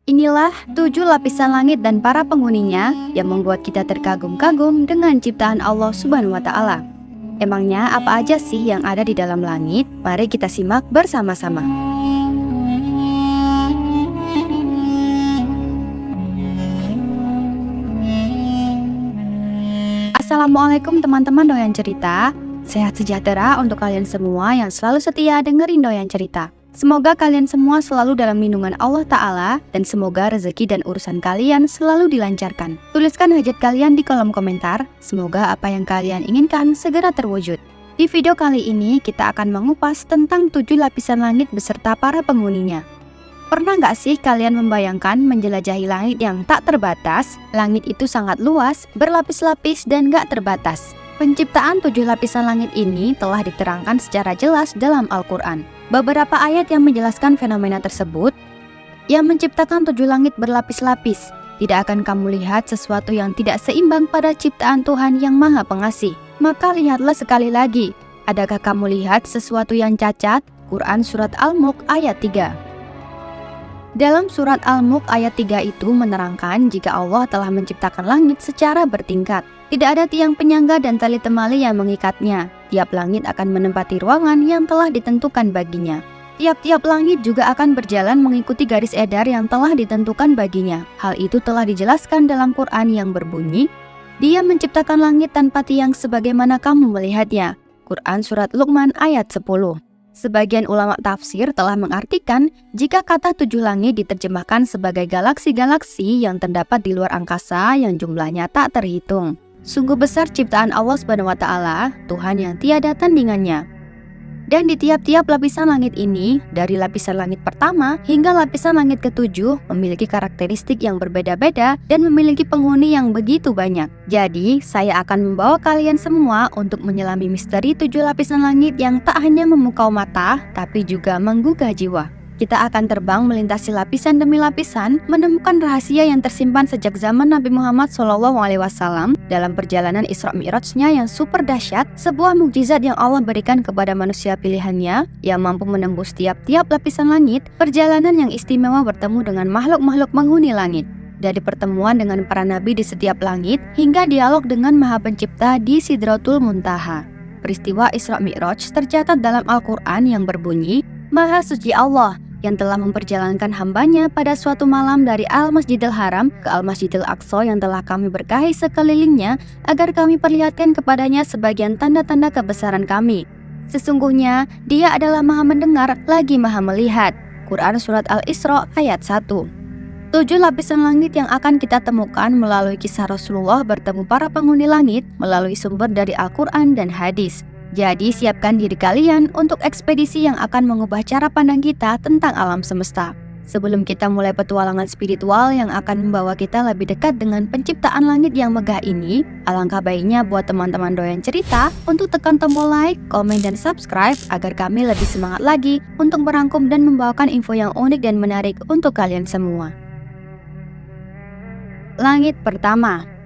Inilah 7 lapisan langit dan para penghuninya yang membuat kita terkagum-kagum dengan ciptaan Allah Subhanahu wa Ta'ala. Emangnya apa aja sih yang ada di dalam langit? Mari kita simak bersama-sama. Assalamualaikum teman-teman Doyan Cerita. Sehat sejahtera untuk kalian semua yang selalu setia dengerin Doyan Cerita. Semoga kalian semua selalu dalam lindungan Allah Ta'ala dan semoga rezeki dan urusan kalian selalu dilancarkan. Tuliskan hajat kalian di kolom komentar, semoga apa yang kalian inginkan segera terwujud. Di video kali ini kita akan mengupas tentang 7 lapisan langit beserta para penghuninya. Pernah nggak sih kalian membayangkan menjelajahi langit yang tak terbatas? Langit itu sangat luas, berlapis-lapis dan nggak terbatas. Penciptaan 7 lapisan langit ini telah diterangkan secara jelas dalam Al-Quran. Beberapa ayat yang menjelaskan fenomena tersebut, yang menciptakan 7 langit berlapis-lapis. Tidak akan kamu lihat sesuatu yang tidak seimbang pada ciptaan Tuhan yang Maha Pengasih. Maka lihatlah sekali lagi, adakah kamu lihat sesuatu yang cacat? Quran Surat Al-Mulk ayat 3. Dalam surat Al-Mulk ayat 3 itu menerangkan jika Allah telah menciptakan langit secara bertingkat. Tidak ada tiang penyangga dan tali temali yang mengikatnya. Tiap langit akan menempati ruangan yang telah ditentukan baginya. Tiap-tiap langit juga akan berjalan mengikuti garis edar yang telah ditentukan baginya. Hal itu telah dijelaskan dalam Quran yang berbunyi, Dia menciptakan langit tanpa tiang sebagaimana kamu melihatnya. Quran Surat Luqman ayat 10. Sebagian ulama tafsir telah mengartikan jika kata 7 langit diterjemahkan sebagai galaksi-galaksi yang terdapat di luar angkasa yang jumlahnya tak terhitung. Sungguh besar ciptaan Allah Subhanahu wa Ta'ala, Tuhan yang tiada tandingannya. Dan di tiap-tiap lapisan langit ini, dari lapisan langit pertama hingga lapisan langit ke-7 memiliki karakteristik yang berbeda-beda dan memiliki penghuni yang begitu banyak. Jadi, saya akan membawa kalian semua untuk menyelami misteri 7 lapisan langit yang tak hanya memukau mata, tapi juga menggugah jiwa. Kita akan terbang melintasi lapisan demi lapisan, menemukan rahasia yang tersimpan sejak zaman Nabi Muhammad SAW dalam perjalanan Isra Mi'rajnya yang super dahsyat, sebuah mukjizat yang Allah berikan kepada manusia pilihannya yang mampu menembus tiap-tiap lapisan langit, perjalanan yang istimewa bertemu dengan makhluk-makhluk penghuni langit. Dari pertemuan dengan para nabi di setiap langit, hingga dialog dengan Maha Pencipta di Sidratul Muntaha. Peristiwa Isra Mi'raj tercatat dalam Al-Quran yang berbunyi, Maha Suci Allah yang telah memperjalankan hambanya pada suatu malam dari Al-Masjidil Haram ke Al-Masjidil Aqsa yang telah kami berkahi sekelilingnya agar kami perlihatkan kepadanya sebagian tanda-tanda kebesaran kami. Sesungguhnya dia adalah Maha Mendengar lagi Maha Melihat. Quran Surat Al-Isra ayat 1. 7 lapisan langit yang akan kita temukan melalui kisah Rasulullah bertemu para penghuni langit melalui sumber dari Al-Quran dan hadis. Jadi siapkan diri kalian untuk ekspedisi yang akan mengubah cara pandang kita tentang alam semesta. Sebelum kita mulai petualangan spiritual yang akan membawa kita lebih dekat dengan penciptaan langit yang megah ini, alangkah baiknya buat teman-teman Doyan Cerita untuk tekan tombol like, komen, dan subscribe agar kami lebih semangat lagi untuk merangkum dan membawakan info yang unik dan menarik untuk kalian semua. Langit pertama.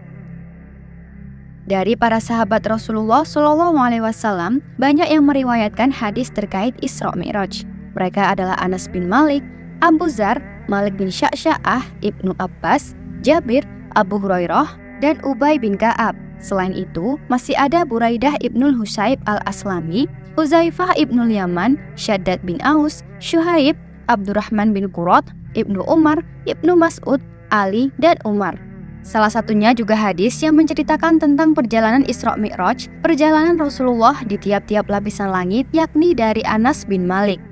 Dari para sahabat Rasulullah SAW, banyak yang meriwayatkan hadis terkait Isra Mi'raj. Mereka adalah Anas bin Malik, Abu Dzar, Malik bin Sya'sya'ah, Ibnu Abbas, Jabir, Abu Hurairah, dan Ubay bin Ka'ab. Selain itu, masih ada Buraidah ibnul Husayb al-Aslami, Huzaifah ibnul Yaman, Syaddad bin Aus, Syuhaib, Abdurrahman bin Qurat, Ibnu Umar, Ibnu Mas'ud, Ali, dan Umar. Salah satunya juga hadis yang menceritakan tentang perjalanan Isra Mi'raj, perjalanan Rasulullah di tiap-tiap lapisan langit, yakni dari Anas bin Malik.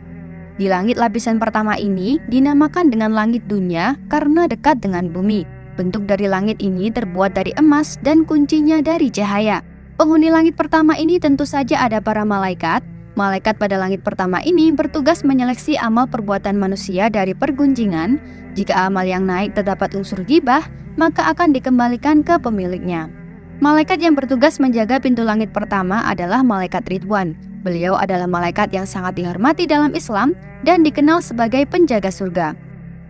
Di langit lapisan pertama ini dinamakan dengan langit dunia karena dekat dengan bumi. Bentuk dari langit ini terbuat dari emas dan kuncinya dari cahaya. Penghuni langit pertama ini tentu saja ada para malaikat. Malaikat pada langit pertama ini bertugas menyeleksi amal perbuatan manusia dari pergunjingan. Jika amal yang naik terdapat unsur ghibah, maka akan dikembalikan ke pemiliknya. Malaikat yang bertugas menjaga pintu langit pertama adalah Malaikat Ridwan. Beliau adalah malaikat yang sangat dihormati dalam Islam dan dikenal sebagai penjaga surga.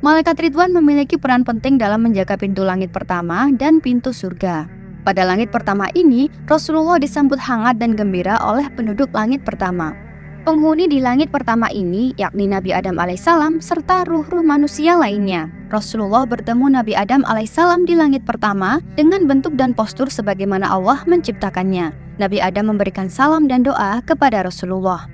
Malaikat Ridwan memiliki peran penting dalam menjaga pintu langit pertama dan pintu surga. Pada langit pertama ini, Rasulullah disambut hangat dan gembira oleh penduduk langit pertama. Penghuni di langit pertama ini yakni Nabi Adam alaihissalam serta ruh-ruh manusia lainnya. Rasulullah bertemu Nabi Adam alaihissalam di langit pertama dengan bentuk dan postur sebagaimana Allah menciptakannya. Nabi Adam memberikan salam dan doa kepada Rasulullah.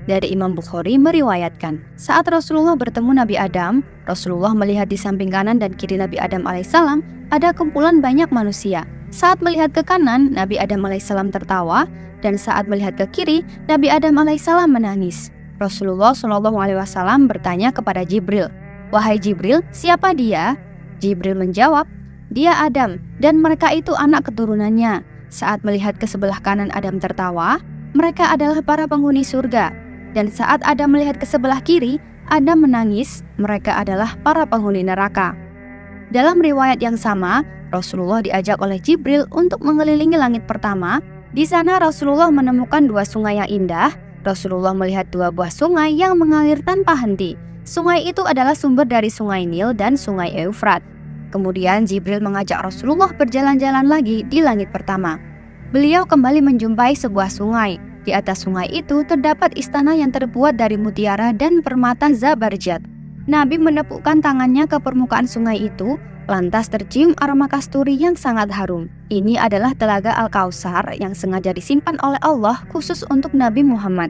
Dari Imam Bukhari meriwayatkan, saat Rasulullah bertemu Nabi Adam, Rasulullah melihat di samping kanan dan kiri Nabi Adam alaihissalam ada kumpulan banyak manusia. Saat melihat ke kanan, Nabi Adam alaihissalam tertawa, dan saat melihat ke kiri, Nabi Adam alaihissalam menangis. Rasulullah SAW bertanya kepada Jibril, "Wahai Jibril, siapa dia?" Jibril menjawab, "Dia Adam, dan mereka itu anak keturunannya." Saat melihat ke sebelah kanan Adam tertawa, mereka adalah para penghuni surga. Dan saat Adam melihat ke sebelah kiri, Adam menangis, mereka adalah para penghuni neraka. Dalam riwayat yang sama, Rasulullah diajak oleh Jibril untuk mengelilingi langit pertama. Di sana Rasulullah menemukan dua sungai yang indah. Rasulullah melihat dua buah sungai yang mengalir tanpa henti. Sungai itu adalah sumber dari sungai Nil dan sungai Eufrat. Kemudian Jibril mengajak Rasulullah berjalan-jalan lagi di langit pertama. Beliau kembali menjumpai sebuah sungai. Di atas sungai itu terdapat istana yang terbuat dari mutiara dan permata Zabarjat. Nabi menepukkan tangannya ke permukaan sungai itu, lantas tercium aroma kasturi yang sangat harum. Ini adalah telaga Al-Kautsar yang sengaja disimpan oleh Allah khusus untuk Nabi Muhammad.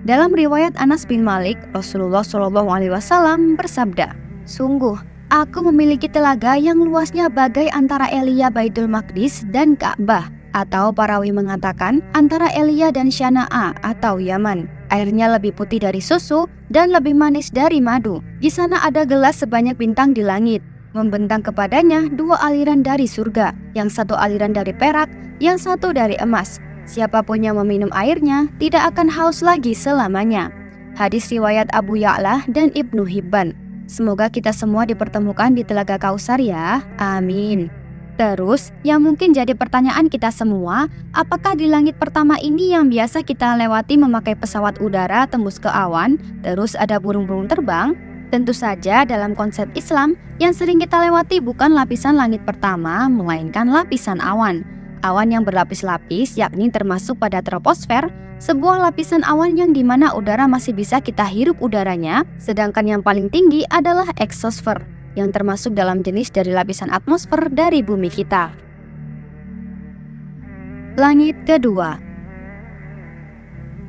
Dalam riwayat Anas bin Malik, Rasulullah SAW bersabda, "Sungguh, aku memiliki telaga yang luasnya bagai antara Elia Baitul Maqdis dan Ka'bah." Atau parawi mengatakan antara Elia dan Syana'a atau Yaman. Airnya lebih putih dari susu dan lebih manis dari madu. Di sana ada gelas sebanyak bintang di langit. Membentang kepadanya dua aliran dari surga, yang satu aliran dari perak, yang satu dari emas. Siapapun yang meminum airnya tidak akan haus lagi selamanya. Hadis riwayat Abu Ya'la dan Ibnu Hibban. Semoga kita semua dipertemukan di Telaga Kautsar ya, amin. Terus, yang mungkin jadi pertanyaan kita semua, apakah di langit pertama ini yang biasa kita lewati memakai pesawat udara tembus ke awan, terus ada burung-burung terbang? Tentu saja dalam konsep Islam, yang sering kita lewati bukan lapisan langit pertama, melainkan lapisan awan. Awan yang berlapis-lapis yakni termasuk pada troposfer, sebuah lapisan awan yang dimana udara masih bisa kita hirup udaranya, sedangkan yang paling tinggi adalah eksosfer, yang termasuk dalam jenis dari lapisan atmosfer dari bumi kita. Langit kedua.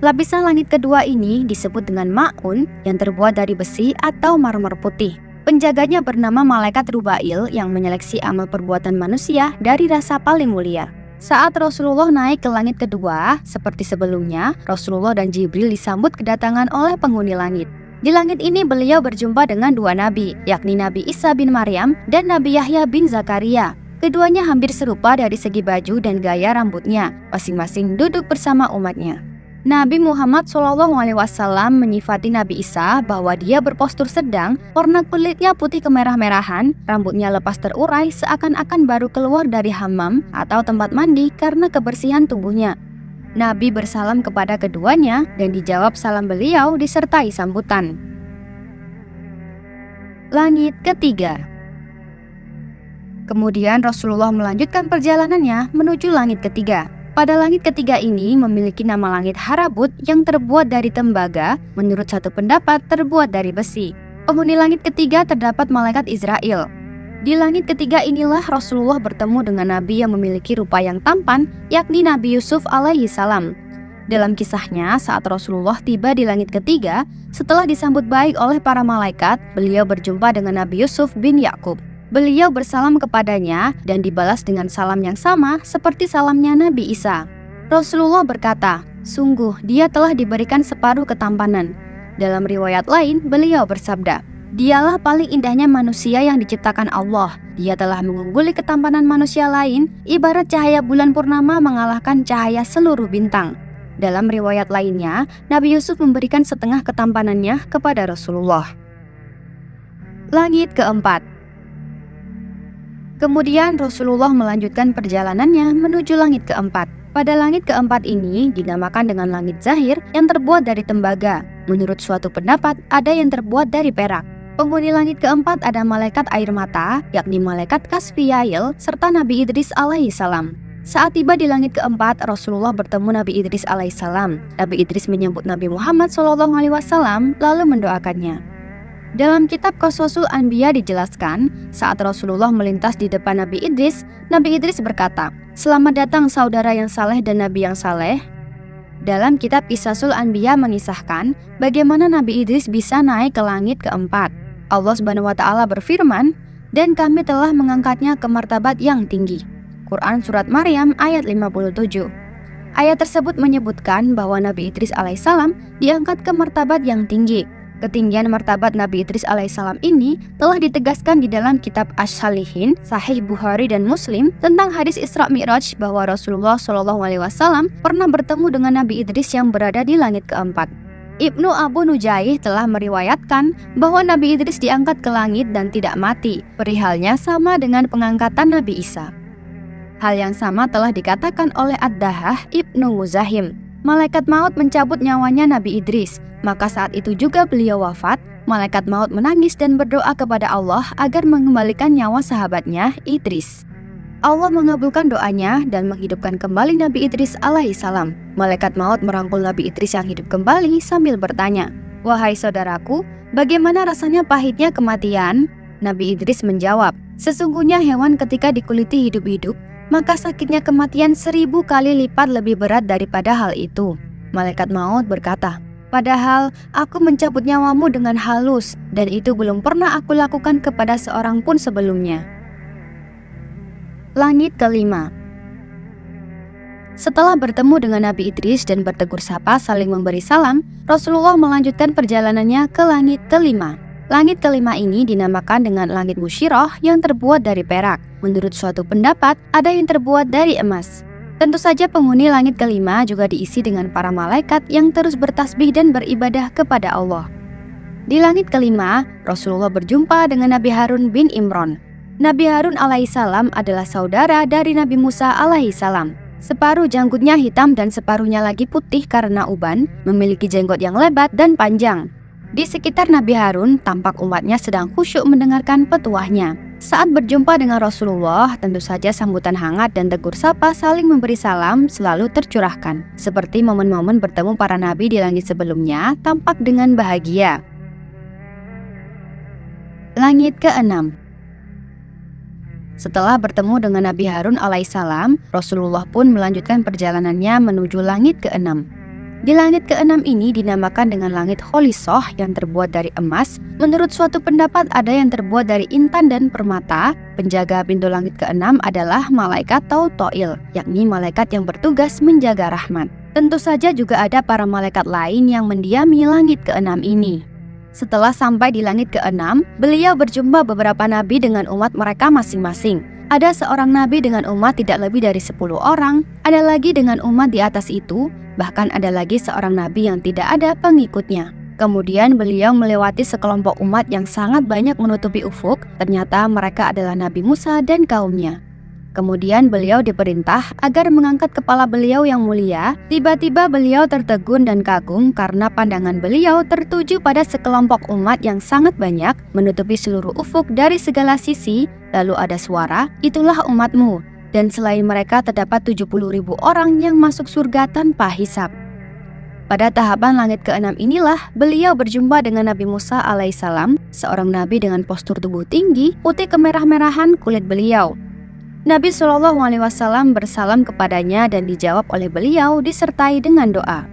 Lapisan langit kedua ini disebut dengan ma'un yang terbuat dari besi atau marmer putih. Penjaganya bernama Malaikat Rubail yang menyeleksi amal perbuatan manusia dari rasa paling mulia. Saat Rasulullah naik ke langit kedua, seperti sebelumnya, Rasulullah dan Jibril disambut kedatangan oleh penghuni langit. Di langit ini beliau berjumpa dengan dua nabi, yakni Nabi Isa bin Maryam dan Nabi Yahya bin Zakaria. Keduanya hampir serupa dari segi baju dan gaya rambutnya, masing-masing duduk bersama umatnya. Nabi Muhammad SAW menyifati Nabi Isa bahwa dia berpostur sedang, warna kulitnya putih kemerah-merahan, rambutnya lepas terurai seakan-akan baru keluar dari hammam atau tempat mandi karena kebersihan tubuhnya. Nabi bersalam kepada keduanya dan dijawab salam beliau disertai sambutan. Langit ketiga. Kemudian Rasulullah melanjutkan perjalanannya menuju langit ketiga. Pada langit ketiga ini memiliki nama langit Harabut yang terbuat dari tembaga, menurut satu pendapat terbuat dari besi. Penghuni langit ketiga terdapat malaikat Israel. Di langit ketiga inilah Rasulullah bertemu dengan Nabi yang memiliki rupa yang tampan, yakni Nabi Yusuf alaihi salam. Dalam kisahnya, saat Rasulullah tiba di langit ketiga, setelah disambut baik oleh para malaikat, beliau berjumpa dengan Nabi Yusuf bin Yakub. Beliau bersalam kepadanya dan dibalas dengan salam yang sama seperti salamnya Nabi Isa. Rasulullah berkata, "Sungguh dia telah diberikan separuh ketampanan." Dalam riwayat lain, beliau bersabda, "Dialah paling indahnya manusia yang diciptakan Allah. Dia telah mengungguli ketampanan manusia lain, ibarat cahaya bulan purnama mengalahkan cahaya seluruh bintang." Dalam riwayat lainnya, Nabi Yusuf memberikan setengah ketampanannya kepada Rasulullah. Langit keempat. Kemudian Rasulullah melanjutkan perjalanannya menuju langit keempat. Pada langit keempat ini dinamakan dengan langit zahir yang terbuat dari tembaga. Menurut suatu pendapat, ada yang terbuat dari perak. Penghuni langit keempat ada malaikat air mata, yakni malaikat Kasfiyail, serta Nabi Idris alaihi salam. Saat tiba di langit keempat, Rasulullah bertemu Nabi Idris alaihissalam. Nabi Idris menyambut Nabi Muhammad SAW lalu mendoakannya. Dalam kitab Qasasul Anbiya dijelaskan, saat Rasulullah melintas di depan Nabi Idris berkata, "Selamat datang saudara yang saleh dan Nabi yang saleh." Dalam kitab Qisasul Anbiya mengisahkan bagaimana Nabi Idris bisa naik ke langit keempat. Allah Subhanahu wa taala berfirman, "Dan kami telah mengangkatnya ke martabat yang tinggi." Quran Surat Maryam ayat 57. Ayat tersebut menyebutkan bahwa Nabi Idris alaihissalam diangkat ke martabat yang tinggi. Ketinggian martabat Nabi Idris alaihissalam ini telah ditegaskan di dalam kitab Asy-Syalihin, Sahih Bukhari dan Muslim tentang hadis Isra Mi'raj bahwa Rasulullah SAW pernah bertemu dengan Nabi Idris yang berada di langit keempat. Ibnu Abu Nujaih telah meriwayatkan bahwa Nabi Idris diangkat ke langit dan tidak mati. Perihalnya sama dengan pengangkatan Nabi Isa. Hal yang sama telah dikatakan oleh Ad-Dahah Ibnu Muzahim. Malaikat maut mencabut nyawanya Nabi Idris. Maka saat itu juga beliau wafat. Malaikat maut menangis dan berdoa kepada Allah agar mengembalikan nyawa sahabatnya Idris. Allah mengabulkan doanya dan menghidupkan kembali Nabi Idris alaihissalam. Malaikat maut merangkul Nabi Idris yang hidup kembali sambil bertanya, "Wahai saudaraku, bagaimana rasanya pahitnya kematian?" Nabi Idris menjawab, "Sesungguhnya hewan ketika dikuliti hidup-hidup, maka sakitnya kematian 1000 kali lipat lebih berat daripada hal itu." Malaikat maut berkata, "Padahal aku mencabut nyawamu dengan halus, dan itu belum pernah aku lakukan kepada seorang pun sebelumnya." Langit kelima. Setelah bertemu dengan Nabi Idris dan bertegur sapa saling memberi salam, Rasulullah melanjutkan perjalanannya ke langit kelima. Langit kelima ini dinamakan dengan langit Musyirah yang terbuat dari perak. Menurut suatu pendapat, ada yang terbuat dari emas. Tentu saja penghuni langit kelima juga diisi dengan para malaikat yang terus bertasbih dan beribadah kepada Allah. Di langit kelima, Rasulullah berjumpa dengan Nabi Harun bin Imran. Nabi Harun alaihissalam adalah saudara dari Nabi Musa alaihissalam. Separuh janggutnya hitam dan separuhnya lagi putih karena uban, memiliki jenggot yang lebat dan panjang. Di sekitar Nabi Harun, tampak umatnya sedang khusyuk mendengarkan petuahnya. Saat berjumpa dengan Rasulullah, tentu saja sambutan hangat dan tegur sapa saling memberi salam selalu tercurahkan. Seperti momen-momen bertemu para nabi di langit sebelumnya, tampak dengan bahagia. Langit keenam. Setelah bertemu dengan Nabi Harun alaihissalam, Rasulullah pun melanjutkan perjalanannya menuju langit keenam. Di langit keenam ini dinamakan dengan langit Kholisah yang terbuat dari emas. Menurut suatu pendapat ada yang terbuat dari intan dan permata. Penjaga pintu langit keenam adalah malaikat Tautoil, yakni malaikat yang bertugas menjaga rahmat. Tentu saja juga ada para malaikat lain yang mendiami langit keenam ini. Setelah sampai di langit keenam, beliau berjumpa beberapa nabi dengan umat mereka masing-masing. Ada seorang nabi dengan umat tidak lebih dari 10 orang, ada lagi dengan umat di atas itu, bahkan ada lagi seorang nabi yang tidak ada pengikutnya. Kemudian beliau melewati sekelompok umat yang sangat banyak menutupi ufuk, ternyata mereka adalah Nabi Musa dan kaumnya. Kemudian beliau diperintah agar mengangkat kepala beliau yang mulia. Tiba-tiba beliau tertegun dan kagum karena pandangan beliau tertuju pada sekelompok umat yang sangat banyak, menutupi seluruh ufuk dari segala sisi. Lalu ada suara, "Itulah umatmu." Dan selain mereka terdapat 70.000 orang yang masuk surga tanpa hisab. Pada tahapan langit keenam inilah beliau berjumpa dengan Nabi Musa alaihissalam, seorang nabi dengan postur tubuh tinggi, putih kemerah-merahan kulit beliau. Nabi SAW bersalam kepadanya dan dijawab oleh beliau disertai dengan doa.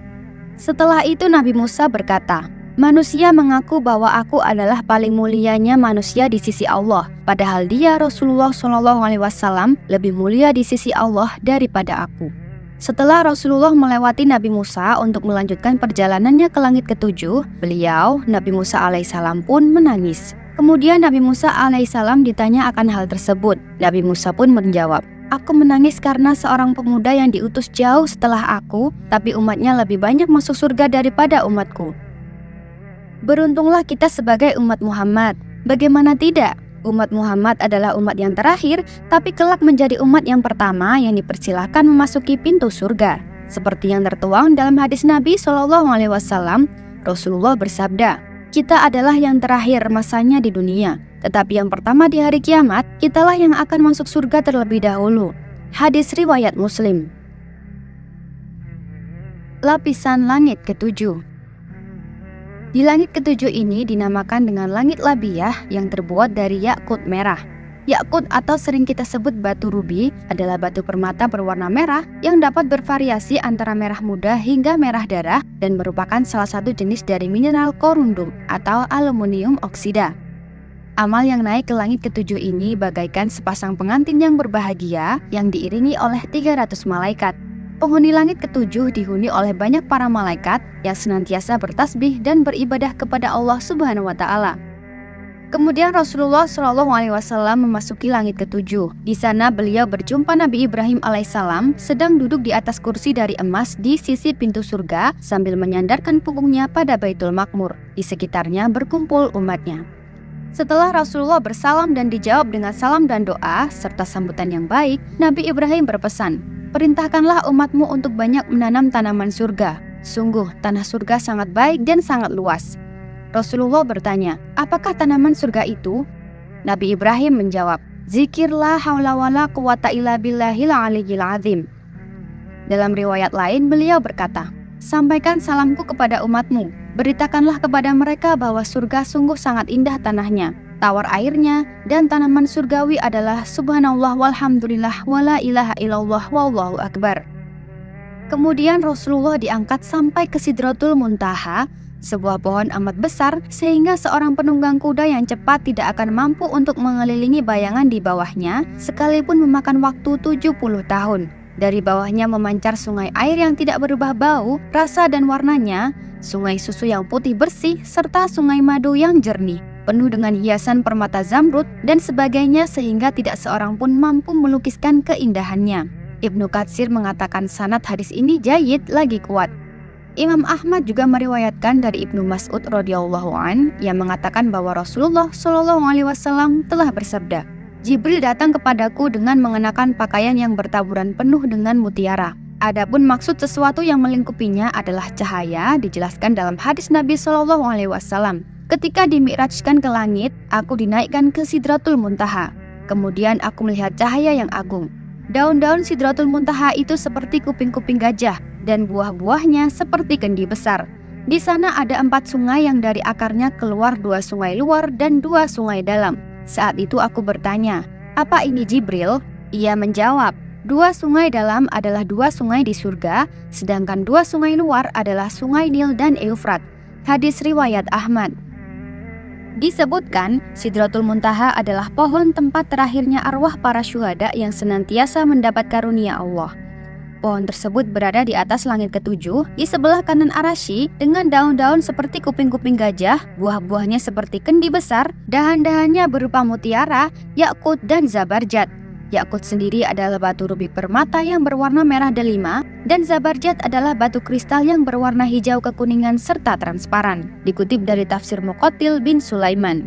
Setelah itu Nabi Musa berkata, "Manusia mengaku bahwa aku adalah paling mulianya manusia di sisi Allah, padahal dia Rasulullah SAW lebih mulia di sisi Allah daripada aku." Setelah Rasulullah melewati Nabi Musa untuk melanjutkan perjalanannya ke langit ketujuh, beliau, Nabi Musa alaihissalam pun menangis. Kemudian Nabi Musa alaihissalam ditanya akan hal tersebut. Nabi Musa pun menjawab, "Aku menangis karena seorang pemuda yang diutus jauh setelah aku, tapi umatnya lebih banyak masuk surga daripada umatku. Beruntunglah kita sebagai umat Muhammad. Bagaimana tidak? Umat Muhammad adalah umat yang terakhir, tapi kelak menjadi umat yang pertama yang dipersilahkan memasuki pintu surga." Seperti yang tertuang dalam hadis Nabi SAW, Rasulullah bersabda, "Kita adalah yang terakhir masanya di dunia, tetapi yang pertama di hari kiamat, kitalah yang akan masuk surga terlebih dahulu." Hadis riwayat Muslim. Lapisan langit ketujuh. Di langit ketujuh ini dinamakan dengan langit labiyah yang terbuat dari yakut merah. Yakut atau sering kita sebut batu rubi adalah batu permata berwarna merah yang dapat bervariasi antara merah muda hingga merah darah dan merupakan salah satu jenis dari mineral korundum atau aluminium oksida. Amal yang naik ke langit ketujuh ini bagaikan sepasang pengantin yang berbahagia yang diiringi oleh 300 malaikat. Penghuni langit ketujuh dihuni oleh banyak para malaikat yang senantiasa bertasbih dan beribadah kepada Allah Subhanahu wa Ta'ala. Kemudian Rasulullah SAW memasuki langit ketujuh. Di sana beliau berjumpa Nabi Ibrahim alaihissalam sedang duduk di atas kursi dari emas di sisi pintu surga sambil menyandarkan punggungnya pada Baitul Makmur. Di sekitarnya berkumpul umatnya. Setelah Rasulullah bersalam dan dijawab dengan salam dan doa serta sambutan yang baik, Nabi Ibrahim berpesan, "Perintahkanlah umatmu untuk banyak menanam tanaman surga. Sungguh, tanah surga sangat baik dan sangat luas." Rasulullah bertanya, "Apakah tanaman surga itu?" Nabi Ibrahim menjawab, "Zikir la haula wala quwata illa billahil aliyyil azim." Dalam riwayat lain beliau berkata, "Sampaikan salamku kepada umatmu. Beritakanlah kepada mereka bahwa surga sungguh sangat indah tanahnya, tawar airnya, dan tanaman surgawi adalah subhanallah walhamdulillah wala ilaha illallah wallahu akbar." Kemudian Rasulullah diangkat sampai ke Sidratul Muntaha, sebuah pohon amat besar sehingga seorang penunggang kuda yang cepat tidak akan mampu untuk mengelilingi bayangan di bawahnya sekalipun memakan waktu 70 tahun. Dari bawahnya memancar sungai air yang tidak berubah bau, rasa dan warnanya, sungai susu yang putih bersih, serta sungai madu yang jernih, penuh dengan hiasan permata zamrud dan sebagainya sehingga tidak seorang pun mampu melukiskan keindahannya. Ibnu Katsir mengatakan sanad hadis ini jayyid lagi kuat. Imam Ahmad juga meriwayatkan dari Ibnu Mas'ud radhiyallahu an yang mengatakan bahwa Rasulullah SAW telah bersabda, "Jibril datang kepadaku dengan mengenakan pakaian yang bertaburan penuh dengan mutiara. Adapun maksud sesuatu yang melingkupinya adalah cahaya," dijelaskan dalam hadis Nabi SAW. "Ketika dimi'rajkan ke langit, aku dinaikkan ke Sidratul Muntaha. Kemudian aku melihat cahaya yang agung. Daun-daun Sidratul Muntaha itu seperti kuping-kuping gajah dan buah-buahnya seperti kendi besar. Di sana ada 4 sungai yang dari akarnya keluar 2 sungai luar dan 2 sungai dalam. Saat itu aku bertanya, 'Apa ini Jibril?' Ia menjawab, 2 sungai dalam adalah 2 sungai di surga, sedangkan 2 sungai luar adalah sungai Nil dan Eufrat." Hadis riwayat Ahmad. Disebutkan, Sidratul Muntaha adalah pohon tempat terakhirnya arwah para syuhada yang senantiasa mendapat karunia Allah. Pohon tersebut berada di atas langit ketujuh, di sebelah kanan Arasy, dengan daun-daun seperti kuping-kuping gajah, buah-buahnya seperti kendi besar, dahan-dahannya berupa mutiara, yakut, dan zabarjat. Yakut sendiri adalah batu rubi permata yang berwarna merah delima, dan zabarjat adalah batu kristal yang berwarna hijau kekuningan serta transparan. Dikutip dari tafsir Muqatil bin Sulaiman.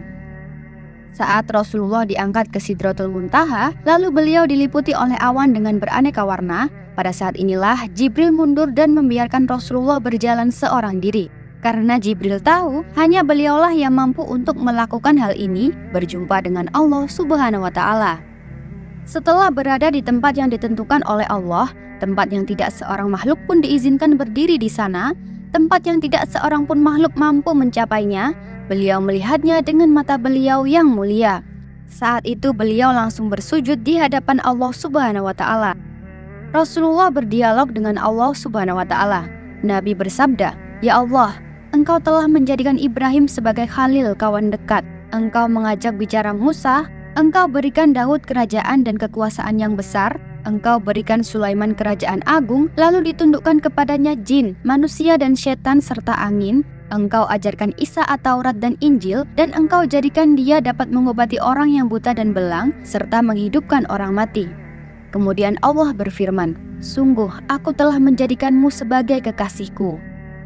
Saat Rasulullah diangkat ke Sidratul Muntaha, lalu beliau diliputi oleh awan dengan beraneka warna. Pada saat inilah Jibril mundur dan membiarkan Rasulullah berjalan seorang diri. Karena Jibril tahu hanya beliaulah yang mampu untuk melakukan hal ini, berjumpa dengan Allah Subhanahu wa Ta'ala. Setelah berada di tempat yang ditentukan oleh Allah, tempat yang tidak seorang makhluk pun diizinkan berdiri di sana, tempat yang tidak seorang pun makhluk mampu mencapainya, beliau melihatnya dengan mata beliau yang mulia. Saat itu beliau langsung bersujud di hadapan Allah Subhanahu wa Ta'ala. Rasulullah berdialog dengan Allah Subhanahu wa Ta'ala. Nabi bersabda, "Ya Allah, Engkau telah menjadikan Ibrahim sebagai khalil kawan dekat. Engkau mengajak bicara Musa. Engkau berikan Daud kerajaan dan kekuasaan yang besar. Engkau berikan Sulaiman kerajaan agung, lalu ditundukkan kepadanya jin, manusia dan setan serta angin. Engkau ajarkan Isa at-Taurat dan Injil, dan Engkau jadikan dia dapat mengobati orang yang buta dan belang, serta menghidupkan orang mati." Kemudian Allah berfirman, "Sungguh aku telah menjadikanmu sebagai kekasihku."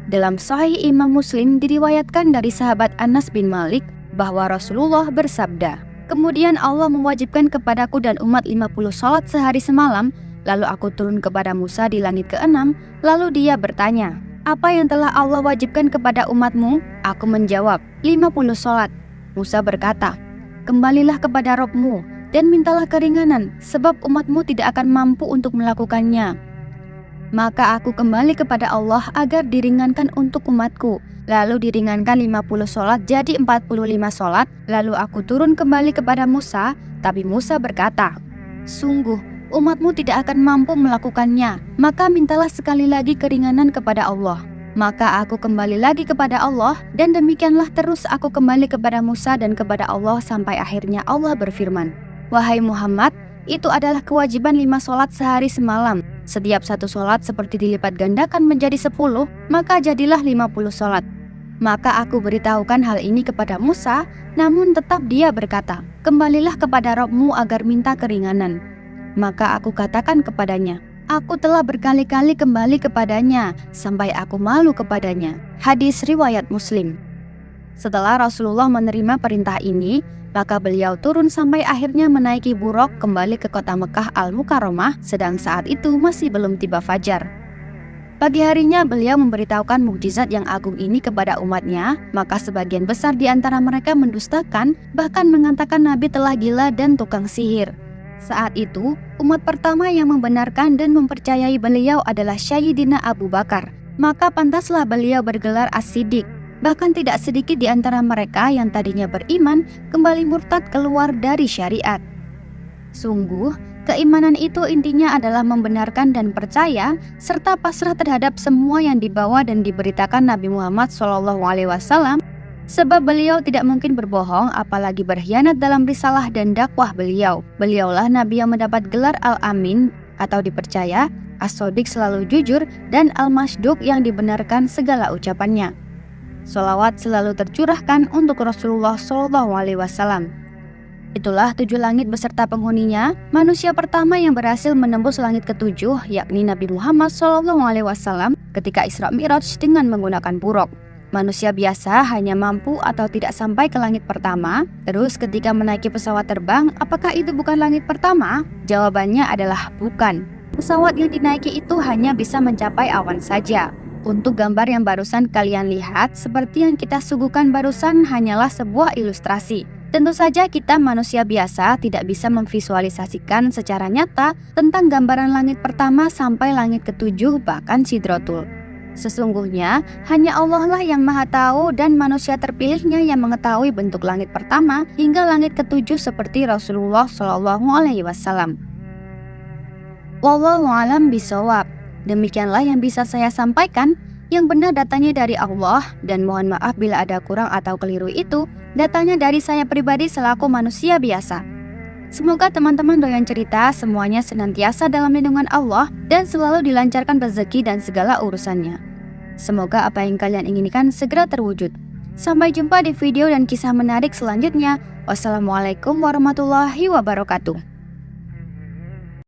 Dalam Sahih Imam Muslim diriwayatkan dari sahabat Anas bin Malik bahwa Rasulullah bersabda, "Kemudian Allah mewajibkan kepadaku dan umat 50 salat sehari semalam, lalu aku turun kepada Musa di langit ke-6, lalu dia bertanya, 'Apa yang telah Allah wajibkan kepada umatmu?' Aku menjawab, 50 salat. Musa berkata, 'Kembalilah kepada Rabb-mu, dan mintalah keringanan, sebab umatmu tidak akan mampu untuk melakukannya. Maka aku kembali kepada Allah agar diringankan untuk umatku. Lalu diringankan 50 sholat jadi 45 sholat. Lalu aku turun kembali kepada Musa, tapi Musa berkata, "Sungguh, umatmu tidak akan mampu melakukannya, maka mintalah sekali lagi keringanan kepada Allah." Maka aku kembali lagi kepada Allah, dan demikianlah terus aku kembali kepada Musa dan kepada Allah sampai akhirnya Allah berfirman, "Wahai Muhammad, itu adalah kewajiban 5 sholat sehari semalam. Setiap satu sholat seperti dilipat gandakan menjadi 10, maka jadilah 50 sholat." Maka aku beritahukan hal ini kepada Musa, namun tetap dia berkata, "Kembalilah kepada Rabbmu agar minta keringanan." Maka aku katakan kepadanya, "Aku telah berkali-kali kembali kepadanya, sampai aku malu kepadanya." Hadis riwayat Muslim. Setelah Rasulullah menerima perintah ini, maka beliau turun sampai akhirnya menaiki buruk kembali ke kota Mekah Al-Mukarramah, sedang saat itu masih belum tiba fajar. Pagi harinya beliau memberitahukan mukjizat yang agung ini kepada umatnya, maka sebagian besar di antara mereka mendustakan, bahkan mengatakan Nabi telah gila dan tukang sihir. Saat itu, umat pertama yang membenarkan dan mempercayai beliau adalah Sayyidina Abu Bakar, maka pantaslah beliau bergelar As-Siddiq. Bahkan tidak sedikit di antara mereka yang tadinya beriman kembali murtad keluar dari syariat. Sungguh, keimanan itu intinya adalah membenarkan dan percaya serta pasrah terhadap semua yang dibawa dan diberitakan Nabi Muhammad SAW, sebab beliau tidak mungkin berbohong apalagi berkhianat dalam risalah dan dakwah beliau. Beliaulah Nabi yang mendapat gelar Al-Amin atau dipercaya, As-Shodiq selalu jujur, dan Al-Masduq yang dibenarkan segala ucapannya. Sholawat selalu tercurahkan untuk Rasulullah SAW. Itulah 7 langit beserta penghuninya, manusia pertama yang berhasil menembus langit ke-7, yakni Nabi Muhammad SAW ketika Isra Mi'raj dengan menggunakan buruk. Manusia biasa hanya mampu atau tidak sampai ke langit pertama. Terus ketika menaiki pesawat terbang, apakah itu bukan langit pertama? Jawabannya adalah bukan. Pesawat yang dinaiki itu hanya bisa mencapai awan saja. Untuk gambar yang barusan kalian lihat, seperti yang kita suguhkan barusan hanyalah sebuah ilustrasi. Tentu saja kita manusia biasa tidak bisa memvisualisasikan secara nyata tentang gambaran langit pertama sampai langit ke-7 bahkan Sidratul. Sesungguhnya hanya Allah lah yang maha tahu dan manusia terpilihnya yang mengetahui bentuk langit pertama hingga langit ke-7 seperti Rasulullah SAW. Wallahu a'lam bishawab. Demikianlah yang bisa saya sampaikan. Yang benar datanya dari Allah, dan mohon maaf bila ada kurang atau keliru itu datanya dari saya pribadi selaku manusia biasa. Semoga teman-teman doyan cerita semuanya senantiasa dalam lindungan Allah dan selalu dilancarkan rezeki dan segala urusannya. Semoga apa yang kalian inginkan segera terwujud. Sampai jumpa di video dan kisah menarik selanjutnya. Wassalamualaikum warahmatullahi wabarakatuh.